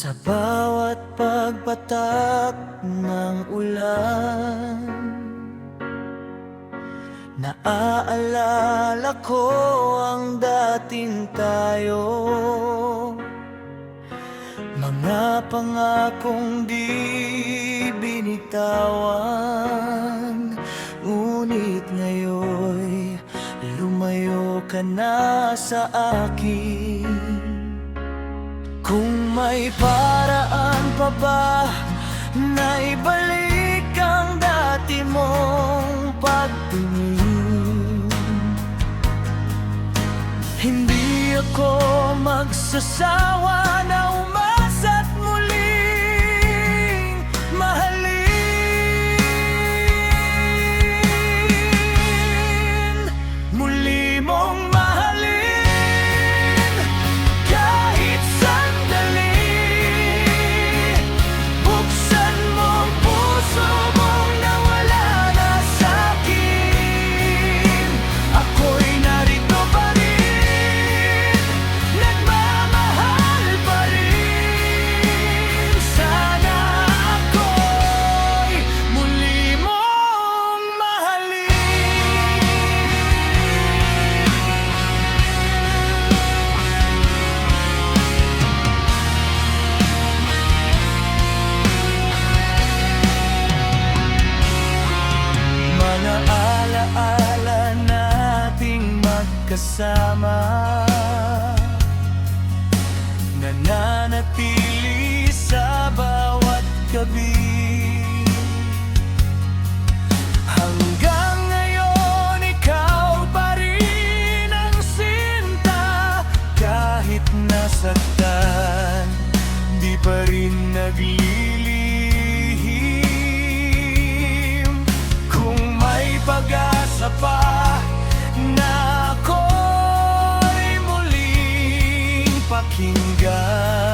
Sa bawat pagpatak ng ulan, naaalala ko ang dating tayo, mga pangakong di binitawan. Ngunit ngayon'y lumayo ka na sa akin. Kung may paraan pa ba na ibalik ang dati mong pagtingin, hindi ako magsasawa na umasa't muling mahalin. Muli mong mahalin kahit sandali. Buksan mong puso mong nawala na sa'kin. Ako'y narito pa rin, nagmamahal pa rin. Sana ako'y muli mong mahalin. Mga alaala nating magkasama, nananatili sa bawat gabi. Hanggang ngayon ikaw pa rin ang sinta. Kahit nasaktan, di pa rin naglilihim. Kung may pag-asa pa na ako'y muling pakinggan,